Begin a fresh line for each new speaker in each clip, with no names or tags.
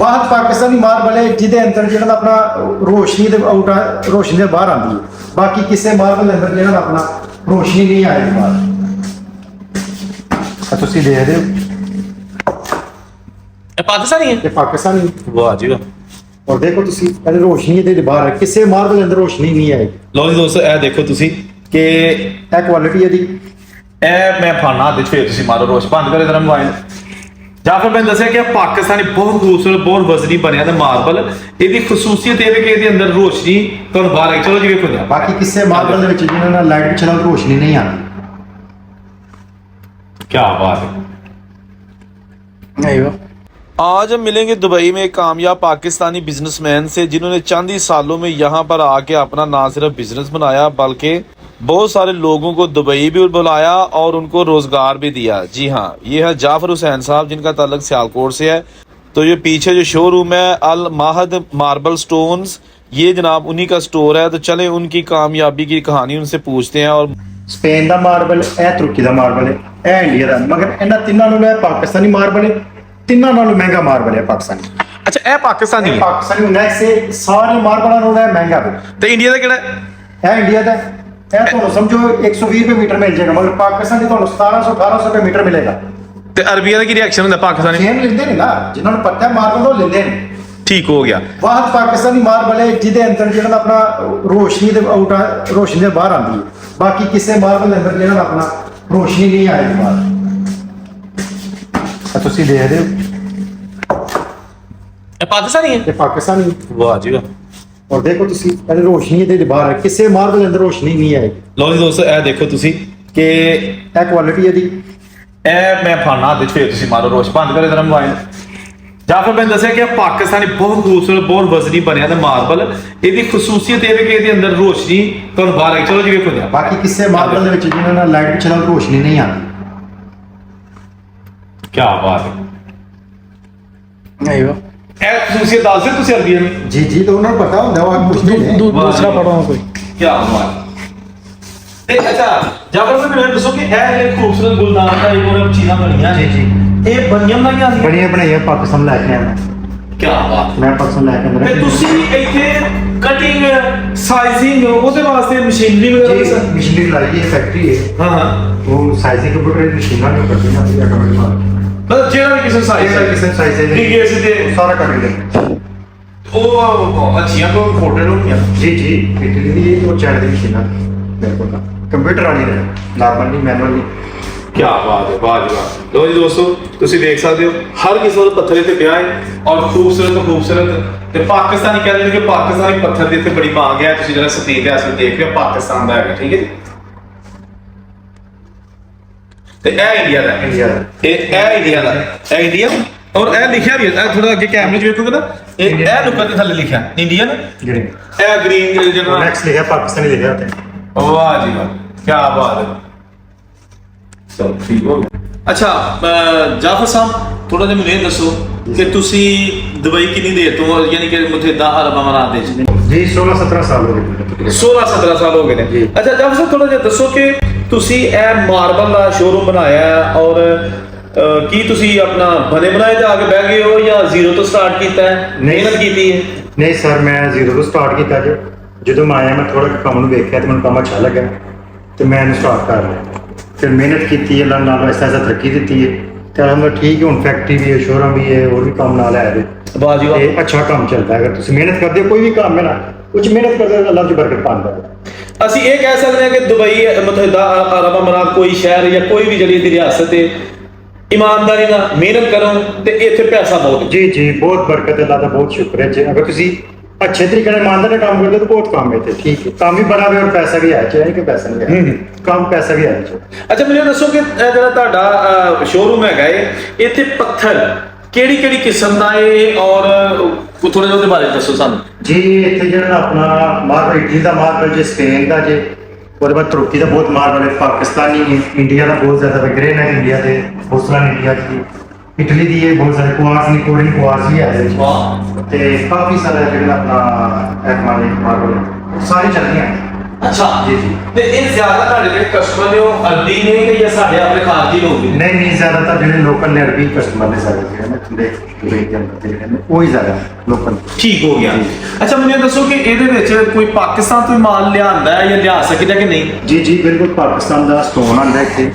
ਬਾਹਰ ਪਾਕਿਸਤਾਨੀ ਮਾਰਬਲ ਹੈ ਜਿਹਦੇ ਅੰਦਰ ਜਿਹੜਾ ਆਪਣਾ ਰੋਸ਼ਨੀ ਦੇ ਆਊਟ ਰੋਸ਼ਨੀ ਦੇ ਬਾਹਰ ਆਉਂਦੀ ਹੈ। ਬਾਕੀ ਕਿਸੇ ਮਾਰਬਲ ਦੇ ਅੰਦਰ ਜਿਹੜਾ ਆਪਣਾ ਰੋਸ਼ਨੀ ਨਹੀਂ ਆਏਗੀ ਬਾਹਰ। ਤੁਸੀਂ ਦੇਖਦੇ ਹੋ
ਇਹ ਪਾਕਿਸਤਾਨੀ ਹੈ,
ਇਹ ਪਾਕਿस्तानी
ਵਾਹ ਜੀ ਵਾਹ।
और देखो ਤੁਸੀਂ ਇਹਦੀ ਰੋਸ਼ਨੀ ਇਹਦੇ ਬਾਹਰ ਹੈ, ਕਿਸੇ ਮਾਰਬਲ ਦੇ ਅੰਦਰ ਰੋਸ਼ਨੀ ਨਹੀਂ ਆਏਗੀ।
ਲਓ ਜੀ ਦੋਸਤੋ ਇਹ ਦੇਖੋ ਤੁਸੀਂ ਕਿ
ਇਹ ਕੁਆਲਿਟੀ ਇਹਦੀ
ਇਹ ਮੈਂ ਫਾਨਾ ਦੇ ਫੇਰ ਤੁਸੀਂ ਮਾਰੋ ਰੋਸ਼ ਬੰਦ ਕਰੇ ਜਰਾ ਮੋਬਾਈਲ। ਜਾਂ ਫਿਰ ਮੈਂ ਦੱਸਿਆ ਕਿ ਪਾਕਿਸਤਾਨੀ ਬਹੁਤ ਖੂਬਸੂਰਤ ਬਹੁਤ ਵਜ਼ਨੀ ਬਣਿਆ ਤੇ ਮਾਰਬਲ ਇਹਦੀ ਖਸੂਸੀਅਤ ਇਹ ਹੈ ਕਿ ਇਹਦੇ ਅੰਦਰ ਰੋਸ਼ਨੀ ਤੁਹਾਨੂੰ ਬਾਹਰ ਆਈ। ਚਲੋ ਜੀ ਵੇਖੋ ਜਰਾ।
ਬਾਕੀ ਕਿਸੇ ਮਾਰਬਲ ਦੇ ਵਿੱਚ ਜਿਹਨਾਂ ਨਾਲ ਲਾਈਟ ਵੀ ਚਲਾਓ ਰੋਸ਼ਨੀ नहीं आती।
क्या बात है। आज हम मिलेंगे दुबई में एक कामयाब पाकिस्तानी बिजनेसमैन से जिन्होंने चंद ही सालों में यहाँ पर आके अपना ना सिर्फ बिजनेस बनाया बल्कि बहुत सारे लोगों को दुबई भी बुलाया और उनको रोजगार भी दिया। जी हाँ, ये है जाफर हुसैन साहब जिनका ताल्लुक सियालकोट से है। तो ये पीछे जो शोरूम है अल माहद मार्बल स्टोन्स, ये जनाब उन्हीं का स्टोर है। तो चले उनकी कामयाबी की कहानी उनसे पूछते हैं। और
स्पेन का मार्बल है, तुर्की का मार्बल है, इंडिया का, मगर इन्हां तिन्हां नालों पाकिस्तानी मार्बल है तिन्हां नालों महंगा मार्बल है पाकिस्तानी।
अच्छा ए पाकिस्तानी है,
पाकिस्तानी नेक्स्ट से सारे मार्बलों नालों महंगा है।
तो इंडिया का केड़ा है?
ਇਹ ਇੰਡੀਆ ਦਾ ਇਹ ਤੁਹਾਨੂੰ ਸਮਝੋ 120 ਰੁਪਏ ਮੀਟਰ ਮਿਲ ਜਾਏਗਾ, ਮਗਰ ਪਾਕਿਸਤਾਨੀ ਤੁਹਾਨੂੰ 1700 1800 ਰੁਪਏ ਮੀਟਰ ਮਿਲੇਗਾ।
ਤੇ ਅਰਬੀਆ ਦਾ ਕੀ ਰਿਐਕਸ਼ਨ ਹੁੰਦਾ ਪਾਕਿस्तानी?
ਸੇਮ ਲੈਂਦੇ ਨੇ ਨਾ, ਜਿਨ੍ਹਾਂ ਨੂੰ ਪਤਾ ਹੈ ਮਾਰਬਲ ਉਹ ਲੈਂਦੇ ਨੇ।
ठीक हो गया।
ਬਾਹਰ ਪਾਕਿस्तानी ਮਾਰਬਲ ਹੈ ਜਿਹਦੇ ਅੰਦਰ ਜਿਹੜਾ ਆਪਣਾ ਰੋਸ਼ਨੀ ਦੇ ਆਊਟ ਰੋਸ਼ਨੀ ਦੇ ਬਾਹਰ ਆਉਂਦੀ ਹੈ। ਬਾਕੀ ਕਿਸੇ ਮਾਰਬਲ ਦੇ ਅੰਦਰ ਜਿਹੜਾ ਆਪਣਾ ਰੋਸ਼ਨੀ ਨਹੀਂ ਆਏਗੀ ਬਾਹਰ। ਤੁਸੀਂ ਦੇਖਦੇ ਹੋ
ਇਹ ਪਾਕਿस्तानी है,
ਇਹ ਪਾਕਿस्तानी
वाह जी वाह।
और देखो ਤੁਸੀਂ ਇਹਦੀ ਰੋਸ਼ਨੀ ਇਹਦੇ ਬਾਹਰ ਹੈ, ਕਿਸੇ ਮਾਰਬਲ ਦੇ ਅੰਦਰ ਰੋਸ਼ਨੀ ਨਹੀਂ ਆਏਗੀ।
ਲਓ ਜੀ ਦੋਸਤੋ ਇਹ ਦੇਖੋ ਤੁਸੀਂ ਕਿ
ਇਹ ਕੁਆਲਿਟੀ ਇਹਦੀ
ਇਹ ਮੈਂ ਫਾਨਾ ਦੇ ਫੇਰ ਤੁਸੀਂ ਮਾਰੋ ਰੋਸ਼ ਬੰਦ ਕਰੇ ਜਰਾ ਮੋਬਾਈਲ। ਜਾਂ ਫਿਰ ਮੈਂ ਦੱਸਿਆ ਕਿ ਪਾਕਿस्तानी ਬਹੁਤ ਖੂਬਸੂਰਤ ਬਹੁਤ ਵਜ਼ਨੀ ਬਣਿਆ ਤੇ ਮਾਰਬਲ ਇਹਦੀ ਖਸੂਸੀਅਤ ਇਹ ਹੈ ਕਿ ਇਹਦੇ ਅੰਦਰ ਰੋਸ਼ਨੀ ਤੁਹਾਨੂੰ ਬਾਹਰ ਆਈ। ਚਲੋ ਜੀ ਵੇਖੋ ਜਰਾ।
ਬਾਕੀ ਕਿਸੇ ਮਾਰਬਲ ਦੇ ਵਿੱਚ ਜਿਹਨਾਂ ਨਾਲ ਲਾਈਟ ਵੀ ਚਲਾਓ ਰੋਸ਼ਨੀ ਨਹੀਂ ਆਉਂਦੀ।
ਕੀ ਬਾਤ ਹੈ।
ਆਇਓ
ਇਹ ਖਸੂਸੀਅਤ ਦੱਸ ਦਿਓ ਤੁਸੀਂ ਅਰਬੀਆ ਨੂੰ।
जी जी तो उन्हें पता होता है वो कुछ नहीं
दूसरा
पढ़ो कोई
ਕੀ ਬਾਤ। ਤੇ ਅੱਛਾ ਜਾਂ ਫਿਰ ਮੈਨੂੰ ਦੱਸੋ ਕਿ ਇਹ ਜਿਹੜੇ ਖੂਬਸੂਰਤ ਗੁਲਦਾਨ ਦਾ ਇਹ ਉਹਨਾਂ ਚੀਜ਼ਾਂ ਬਣੀਆਂ ਨੇ
जी
ਇਹ ਬਣੀਆਂ ਬਣਾਈਆਂ ਸੀ।
बढ़िया बनाई है पाकिस्तान लेके आया
ਕੀ ਬਾਤ।
मैं पाकिस्तान लेके
ਤੇ
आया
ਤੁਸੀਂ ਇੱਥੇ ਕਟਿੰਗ ਸਾਈਜ਼ਿੰਗ ਉਹਦੇ ਵਾਸਤੇ ਮਸ਼ੀਨਰੀ ਵਗੈਰਾ ਵੀ ਸਰ?
मशीनरी लाई है फैक्ट्री है
ਹਾਂ ਹਾਂ
वो साइजिंग कंप्यूटर मशीन जो करती है ना ऑटोमेटिक मार
ਮਤਲਬ ਜਿਹੜਾ ਵੀ ਕਿਸੇ ਸਾਈਜ਼
ये किसी साइज है
DGS ਦੇ
सारा कर देते
ਉਹ ਅੱਛੀਆਂ ਕੋ ਫੋਟੋ ਹੋਣਗੀਆਂ।
जी जी इटली की वो चैट दी मशीन है मेरे को कंप्यूटर वाली है नॉर्मल नहीं मैनुअल नहीं।
ਕੀ ਬਾਤ ਹੈ, ਵਾਹ ਜੀ ਵਾਹ। ਲੋ ਜੀ ਦੋਸਤੋ ਤੁਸੀਂ ਦੇਖ ਸਕਦੇ ਹੋ ਹਰ ਕਿਸੇ ਦਾ ਪੱਥਰ ਇੱਥੇ ਪਿਆ ਹੈ ਔਰ ਖੂਬਸੂਰਤ ਤੋਂ ਖੂਬਸੂਰਤ ਤੇ ਪਾਕਿਸਤਾਨੀ ਕਹਿੰਦੇ ਨੇ ਕਿ ਪਾਕਿਸਤਾਨੀ ਪੱਥਰ ਦੀ ਇੱਥੇ ਬੜੀ ਮੰਗ ਹੈ। ਤੁਸੀਂ ਜਿਹੜਾ ਸਤੀਕ ਹੈ ਅਸਲ ਦੇਖ ਰਹੇ ਹੋ ਪਾਕਿਸਤਾਨ ਦਾ ਹੈਗਾ, ਠੀਕ ਹੈ ਜੀ। ਤੇ ਇਹ ਇੰਡੀਆ ਦਾ ਹੈ।
इंडिया
ਇਹ ਇੰਡੀਆ ਦਾ ਹੈ, ਇਹ ਇੰਡੀਆ ਔਰ ਇਹ ਲਿਖਿਆ ਵੀ ਹੈ ਥੋੜਾ ਅੱਗੇ ਕੈਮਰੇ 'ਚ ਵੇਖੋਗੇ ਨਾ ਇਹ ਲੁੱਕਾਂ ਦੇ ਥੱਲੇ ਲਿਖਿਆ ਇੰਡੀਅਨ।
ग्रीन
ਇਹ ਗ੍ਰੀਨ ਜਿਹੜਾ
नेक्स्ट लिखा पाकिस्तानी लिखा होता है।
वाह जी वाह, क्या बात है। ਚਲੋ ਠੀਕ ਹੋ ਗਿਆ। ਅੱਛਾ ਜਾਫਰ ਸਾਹਿਬ ਥੋੜਾ ਜਿਹਾ ਮੈਨੂੰ ਇਹ ਦੱਸੋ ਕਿ ਤੁਸੀਂ ਦੁਬਈ ਕਿੰਨੀ ਦੇਰ ਤੋਂ ਯਾਨੀ ਕਿ ਮੁਤਹਿਦਾ ਅਰਬ ਅਮੀਰਾਤ ਦੇ ਵਿੱਚ?
जी 16-17 साल हो गए
16-17 ਸਾਲ ਹੋ ਗਏ ਨੇ।
ਜੀ।
ਅੱਛਾ ਜਾਫਰ ਸਾਹਿਬ ਥੋੜਾ ਜਿਹਾ ਦੱਸੋ ਕਿ ਤੁਸੀਂ ਇਹ ਮਾਰਬਲ ਦਾ ਸ਼ੋਰੂਮ ਬਣਾਇਆ ਹੈ ਔਰ ਕੀ ਤੁਸੀਂ ਆਪਣਾ ਬਣੇ ਬਣਾਏ ਤੇ ਆ ਕੇ ਬਹਿ ਗਏ ਹੋ ਜਾਂ ਜ਼ੀਰੋ ਤੋਂ ਸਟਾਰਟ ਕੀਤਾ ਹੈ? ਮਿਹਨਤ ਕੀਤੀ ਹੈ?
नहीं सर मैं जीरो तो स्टार्ट किया जो मैं आया मैं थोड़ा काम ਨੂੰ ਵੇਖਿਆ ਤੇ ਮੈਨੂੰ ਕੰਮ ਅੱਛਾ ਲੱਗਾ ਤੇ ਮੈਂ ਇਹਨੂੰ ਸਟਾਰਟ ਕਰ ਲਿਆ। ਫਿਰ ਮਿਹਨਤ ਕੀਤੀ ਹੈ ਨਾਲ ਐਸਾ ਤਰੱਕੀ ਦਿੱਤੀ ਹੈ ਤੇ हम ठीक है ਹੁਣ ਫੈਕਟਰੀ ਵੀ ਹੈ ਸ਼ੋਰੂਮ ਵੀ ਹੈ ਹੋਰ ਵੀ ਕੰਮ ਨਾਲ ਹੈ
ਵਾਹ ਜੀ ਵਾਹ।
ਇਹ ਅੱਛਾ ਕੰਮ ਚੱਲਦਾ ਹੈ। ਅਗਰ ਤੁਸੀਂ ਮਿਹਨਤ ਕਰਦੇ ਹੋ ਕੋਈ ਵੀ ਕੰਮ ਹੈ ਨਾ ਕੁਝ ਮਿਹਨਤ ਕਰਦੇ ਹੋ ਅੱਲਾਹ ਦੀ ਬਰਕਤ ਪਾਉਂਦਾ ਹੈ।
ਅਸੀਂ ਇਹ ਕਹਿ ਸਕਦੇ ਹਾਂ ਕਿ ਦੁਬਈ ਮੁਤਹਿਦਾ ਅਰਬ ਅਮੀਰਾਤ ਕੋਈ ਸ਼ਹਿਰ ਜਾਂ ਕੋਈ ਵੀ ਜਿਹੜੀ ਰਿਆਸਤ ਹੈ ईमानदारी ਨਾਲ ਮਿਹਨਤ ਕਰੋ ਤੇ ਇੱਥੇ ਪੈਸਾ ਬਹੁਤ ਹੈ।
जी जी बहुत बरकत है अल्लाह का बहुत शुक्र है जी अगर ਤੁਸੀਂ अच्छे तरीके से ईमानदारी ਨਾਲ काम करते हो तो बहुत काम है थे ठीक है काम भी बड़ा है और पैसा भी है चाहिए कि पैसा नहीं है काम पैसा भी है
ਅੱਛਾ ਮੈਨੂੰ ਦੱਸੋ ਕਿ ਇਹ ਜਿਹੜਾ ਤੁਹਾਡਾ ਸ਼ੋਰੂਮ ਹੈਗਾ ਇਹ ਇੱਥੇ ਪੱਥਰ ਕਿਹੜੀ ਕਿਹੜੀ ਕਿਸਮ ਦਾ ਹੈ ਔਰ ਥੋੜਾ ਜਿਹਾ ਉਹਦੇ ਬਾਰੇ ਦੱਸੋ ਸਾਨੂੰ।
जी इतने जो अपना मार्बल इटली का मार्बल जो स्पेन का जो और बाद तुर्की का बहुत मार्बल है पाकिस्तानी इंडिया का बहुत ज्यादा ग्रेन है इंडिया के पोर्सलान इंडिया की इटली की बहुत सारे क्वार्ट्ज निकोरिन क्वार्ट्ज भी है
वाह।
ते काफी सारे जो अपना मार्बल सारी चलती हैं।
ਅੱਛਾ
ਜੀ ਜੀ।
ਤੇ ਇਹ ਜ਼ਿਆਦਾ ਤੁਹਾਡੇ ਜਿਹੜੇ ਕਸਟਮਰ ਨੇ ਉਹ ਅਰਬੀ ਨੇ ਕਿ ਜਾਂ ਸਾਡੇ ਆਪਣੇ ਖਾਰਜੀ ਲੋਕ ਨੇ?
ਨਹੀਂ ਨਹੀਂ, ਜ਼ਿਆਦਾਤਰ ਜਿਹੜੇ ਲੋਕਲ ਨੇ ਅਰਬੀ ਕਸਟਮਰ ਨੇ ਸਾਡੇ ਜਿਹੜੇ ਨੇ ਥੋੜੇ ਦੁਬਈ ਦੇ ਅੰਦਰ ਦੇ ਜਿਹੜੇ ਨੇ ਉਹ ਹੀ ਜ਼ਿਆਦਾ ਲੋਕਲ।
ਠੀਕ ਹੋ ਗਿਆ। ਅੱਛਾ ਮੈਨੂੰ ਇਹ ਦੱਸੋ ਕਿ ਇਹਦੇ ਵਿੱਚ ਕੋਈ ਪਾਕਿਸਤਾਨ ਤੋਂ ਮਾਲ ਲਿਆਂਦਾ ਹੈ ਜਾਂ ਲਿਆ ਸਕਦਾ ਕਿ ਨਹੀਂ?
ਜੀ ਜੀ ਬਿਲਕੁਲ, ਪਾਕਿਸਤਾਨ ਦਾ ਸਟੋਨ ਆਉਂਦਾ ਇੱਥੇ,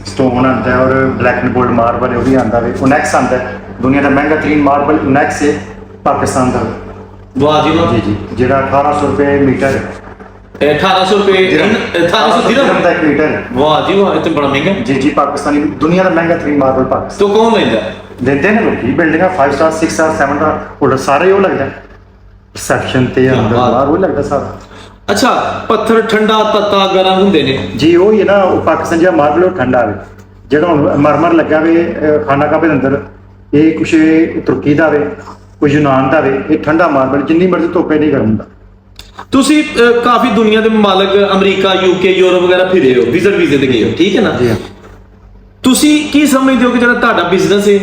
ਸਟੋਨ ਆਉਂਦਾ ਹੈ, ਔਰ ਬਲੈਕ ਐਂਡ ਗੋਲਡ ਮਾਰਬਲ ਹੈ ਉਹ ਵੀ ਆਉਂਦਾ ਹੈ, ਓਨੈਕਸ ਆਉਂਦਾ ਹੈ, ਦੁਨੀਆ ਦਾ ਮਹਿੰਗਾ ਤਰੀਨ ਮਾਰਬਲ ਓਨੈਕਸ ਹੈ ਪਾਕਿਸਤਾਨ ਦਾ।
ਵਾਹ ਜੀ ਵਾਹ।
ਜੀ ਜੀ, ਜਿਹੜਾ 1800 ਰੁਪਏ ਮੀਟਰ ਹੈ।
1800 ਰੁਪਏ 1800
ਦਿਰਹਮ ਦਾ 1 ਮੀਟਰ ਹੈ।
ਵਾਹ ਜੀ ਵਾਹ, ਇਹ ਤਾਂ ਬੜਾ ਮਹਿੰਗਾ।
ਜੀ ਜੀ, ਪਾਕਿਸਤਾਨੀ ਦੁਨੀਆ ਦਾ ਮਹਿੰਗਾ ਤਰੀਨ ਮਾਰਬਲ ਪਾਕਿਸਤਾਨ
ਤੋ ਕੌਣ ਲੈਂਦਾ?
ਦਿੰਦੇ ਨੇ ਲੋਕੀ, ਬਿਲਡਿੰਗਾਂ 5 ਸਟਾਰ 6 ਸਟਾਰ 7 ਸਟਾਰ ਹੋਟਲ ਸਾਰੇ ਉਹ ਲੱਗਦਾ, ਰਿਸੈਪਸ਼ਨ ਤੇ ਅੰਦਰ
ਬਾਤ।
ਬਾਹਰ ਉਹ ਲੱਗਦਾ ਸਾਰਾ।
ਅੱਛਾ, ਪੱਥਰ ਠੰਡਾ ਤੱਤਾ ਗਰਮ ਹੁੰਦੇ ਨੇ?
ਜੀ ਉਹ ਹੀ ਹੈ ਨਾ, ਉਹ ਪਾਕਿਸਤਾਨ ਜਿਹੜਾ ਮਾਰਬਲ ਉਹ ਠੰਡਾ ਵੇ, ਜਿਹੜਾ ਹੁਣ ਮਰਮਰ ਲੱਗਾ ਵੇ ਖਾਨਾ ਕਾਬੇ ਦੇ ਅੰਦਰ, ਇਹ ਕੁਛ ਤੁਰਕੀ ਦਾ ਵੇ, ਕੁਝ ਯੂਨਾਨ ਦਾ ਵੇ, ਇਹ ਠੰਡਾ ਮਾਰਬਲ ਜਿੰਨੀ ਮਰਜ਼ੀ ਧੋਪੇ ਨਹੀਂ ਗਰਮ ਹੁੰਦਾ।
ਤੁਸੀਂ ਕਾਫੀ ਦੁਨੀਆ ਦੇ ਮਾਲਕ ਅਮਰੀਕਾ ਯੂਕੇ ਯੂਰਪ ਵਗੈਰਾ ਫਿਰੇ ਹੋ, ਵਿਜ਼ਿਟ ਵੀਜ਼ੇ ਤੇ ਗਏ ਹੋ, ਠੀਕ ਹੈ ਨਾ?
ਜੀ ਹਾਂ।
ਤੁਸੀਂ ਕੀ ਸਮਝਦੇ ਹੋ ਕਿ ਜਿਹੜਾ ਤੁਹਾਡਾ ਬਿਜ਼ਨਸ ਹੈ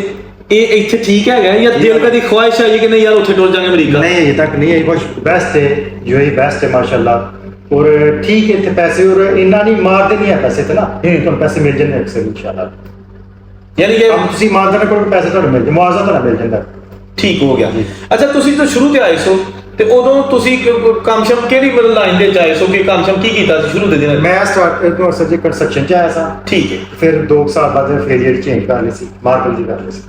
ਇਹ ਇੱਥੇ ਠੀਕ ਹੈਗਾ ਜਾਂ ਦਿਲ ਕਦੀ ਖੁਆਇਸ਼ ਆਈ ਕਿ ਨਹੀਂ ਯਾਰ ਉੱਥੇ ਟੁਰ ਜਾਵਾਂਗੇ ਅਮਰੀਕਾ?
नहीं अभी तक नहीं है, बहुत बेस्ट है, जो ही बेस्ट है माशाल्लाह। और ठीक है इतने पैसे और इन्ना नहीं मारते नहीं है पैसे तो ना, तो पैसे मिल जाते अक्सर इंशाल्लाह।
ਯਾਨੀ ਕਿ
अब ਤੁਸੀਂ ਮਾਰਦੇ ਕੋਲ ਪੈਸੇ ਤੁਹਾਨੂੰ ਮਿਲ ਜਾਂਦੇ, ਮੁਆਵਜ਼ਾ ਤੁਹਾਨੂੰ ਮਿਲ ਜਾਂਦਾ।
ਠੀਕ ਹੋ ਗਿਆ। ਅੱਛਾ, ਤੁਸੀਂ ਤਾਂ ਸ਼ੁਰੂ ਤੇ ਆਏ ਸੋ ਤੇ ਉਦੋਂ ਤੁਸੀਂ ਕੰਮਸ਼ਮ ਕਿਹੜੀ ਮਤਲਬ ਲਾਈਨ ਦੇ ਜਾਏ ਸੋ ਕਿ ਕੰਮਸ਼ਮ ਕੀ ਕੀਤਾ ਸੀ ਸ਼ੁਰੂ ਦੇ ਦਿਨਾਂ?
ਮੈਂ ਸਟਾਰਟ ਇੱਕ ਵਾਰ ਸੱਜੇ ਕੰਸਟਰਕਸ਼ਨ ਚ ਆਇਆ ਸਾਂ,
ਠੀਕ ਹੈ।
ਫਿਰ 2 ਸਾਲ ਬਾਅਦ ਫੇਰੀਅਰ ਚੇਂਜ ਕਰ ਲਈ ਸੀ, ਮਾਰਬਲ ਦੀ ਕਰ ਲਈ ਸੀ,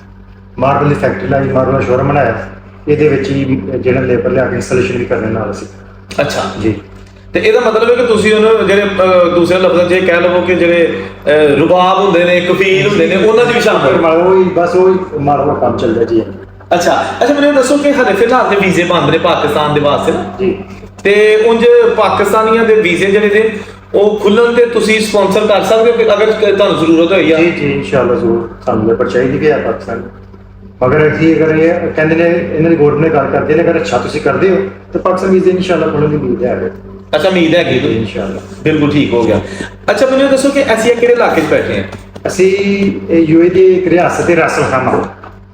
ਮਾਰਬਲ ਦੀ ਫੈਕਟਰੀ ਲਾਈ, ਮਾਰਬਲ ਦਾ ਸ਼ੋਰੂਮ ਬਣਾਇਆ, ਇਹਦੇ ਵਿੱਚ ਹੀ ਜਿਹੜਾ ਲੇਬਰ ਲਿਆ ਕੇ ਇੰਸਟਾਲੇਸ਼ਨ ਵੀ ਕਰਨੇ ਨਾਲ ਸੀ।
ਅੱਛਾ
ਜੀ।
ਤੇ ਇਹਦਾ ਮਤਲਬ ਹੈ ਕਿ ਤੁਸੀਂ ਉਹਨੂੰ ਜਿਹੜੇ ਦੂਸਰੇ ਲਫ਼ਜ਼ਾਂ 'ਚ ਇਹ ਕਹਿ ਲਵੋ ਕਿ ਜਿਹੜੇ ਰੁਬਾਬ ਹੁੰਦੇ ਨੇ, ਕਫੀਲ ਹੁੰਦੇ ਨੇ, ਉਹਨਾਂ ਦੀ ਵੀ ਸ਼ਾਮਲ?
ਉਹੀ ਬਸ ਉਹੀ ਮਾਰਬਲ ਕੰਮ ਚੱਲਦਾ ਜੀ।
ਅੱਛਾ ਅੱਛਾ, ਮੈਨੂੰ ਇਹ ਦੱਸੋ ਕਿ ਹਲੇ ਫਿਲਹਾਲ ਦੇ ਵੀਜ਼ੇ ਬੰਦ ਨੇ ਪਾਕਿਸਤਾਨ ਦੇ ਵਾਸਤੇ ਨਾ?
ਜੀ।
ਤੇ ਉਂਝ ਪਾਕਿਸਤਾਨੀਆਂ ਦੇ ਵੀਜ਼ੇ ਜਿਹੜੇ ਨੇ ਉਹ ਖੁੱਲਣ ਤੇ ਤੁਸੀਂ ਸਪਾਂਸਰ ਕਰ ਸਕਦੇ ਹੋ ਕਿ ਅਗਰ ਤੁਹਾਨੂੰ ਜ਼ਰੂਰਤ ਹੋਈ ਆ?
ਜੀ ਜੀ ਇੰਸ਼ਾਅੱਲਾ ਜ਼ਰੂਰ, ਸਾਨੂੰ ਲੇਬਰ ਚਾਹੀਦੀ ਵੀ ਹੈ ਪਾਕਿਸਤਾਨ। ਮਗਰ ਅਸੀਂ ਅਗਰ ਇਹ ਕਹਿੰਦੇ ਨੇ, ਇਹਨਾਂ ਦੀ ਗੌਰਮੈਂਟ ਨੇ ਗੱਲ ਕਰਦੇ ਨੇ, ਅਗਰ ਅੱਛਾ ਤੁਸੀਂ ਕਰਦੇ ਹੋ ਤਾਂ ਪਾਕਿਸਤਾਨ ਵੀਜ਼ੇ ਇੰਸ਼ਾਅੱਲਾ ਖੁੱਲ੍ਹਣ ਦੀ ਉਮੀਦ ਹੈ।
ਅੱਛਾ, ਉਮੀਦ ਹੈਗੀ ਜੀ
ਇੰਸ਼ਾਅੱਲਾ।
ਬਿਲਕੁਲ ਠੀਕ ਹੋ ਗਿਆ। ਅੱਛਾ ਮੈਨੂੰ ਇਹ ਦੱਸੋ ਕਿ ਅਸੀਂ ਕਿਹੜੇ ਇਲਾਕੇ 'ਚ ਬੈਠੇ ਹਾਂ?
ਅਸੀਂ ਯੂਏ ਦੀ ਇੱਕ ਰਿਆਸਤ ਹੈ ਰਾਸਲ ਖਾਮਾ,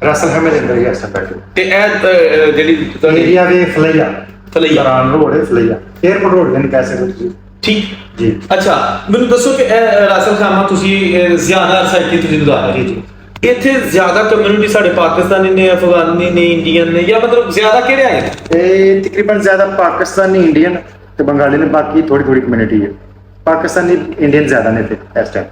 ਰਾਸਲ ਖਾਮੇ ਦੇ ਅੰਦਰ ਹੀ ਅਸਾਂ ਬੈਠੇ।
ਤੇ ਇਹ ਜਿਹੜੀ ਤੁਹਾਡੀ
ਏਰੀਆ ਦੇ ਫਲਈਆ,
ਫਲਈਆ
ਰੋਡ ਹੈ, ਫਲਈਆ 에어ਪੋਰਟ ਰੋਡ ਦੇ ਪੈਸੇ ਤੁਸੀਂ।
ਠੀਕ
ਜੀ।
ਅੱਛਾ ਮੈਨੂੰ ਦੱਸੋ ਕਿ ਇਹ ਰਾਸਲ ਖਾਮਾ ਤੁਸੀਂ ਜ਼ਿਆਦਾ ਅਰਸਾ ਇੱਥੇ ਤੁਸੀਂ ਗੁਜ਼ਾਰਿਆ?
ਜੀ ਜੀ।
ਇੱਥੇ ਜ਼ਿਆਦਾ ਕਮਿਊਨਿਟੀ ਸਾਡੇ ਪਾਕਿਸਤਾਨੀ ਨੇ, ਅਫਗਾਨੀ ਨੇ, ਇੰਡੀਅਨ ਨੇ, ਜਾਂ ਮਤਲਬ ਜ਼ਿਆਦਾ ਕਿਹੜੇ ਆਏ ਨੇ?
ਇਹ ਤਕਰੀਬਨ ਜ਼ਿਆਦਾ ਪਾਕਿਸਤਾਨੀ, ਇੰਡੀਅਨ ਤੇ ਬੰਗਾਲੀ ਨੇ, ਬਾਕੀ ਥੋੜੀ ਥੋੜੀ ਕਮਿਊਨਿਟੀ ਹੈ। ਪਾਕਿਸਤਾਨੀ ਇੰਡੀਅਨ ਜ਼ਿਆਦਾ ਨੇ ਇੱਥੇ ਇਸ ਟਾਈਮ।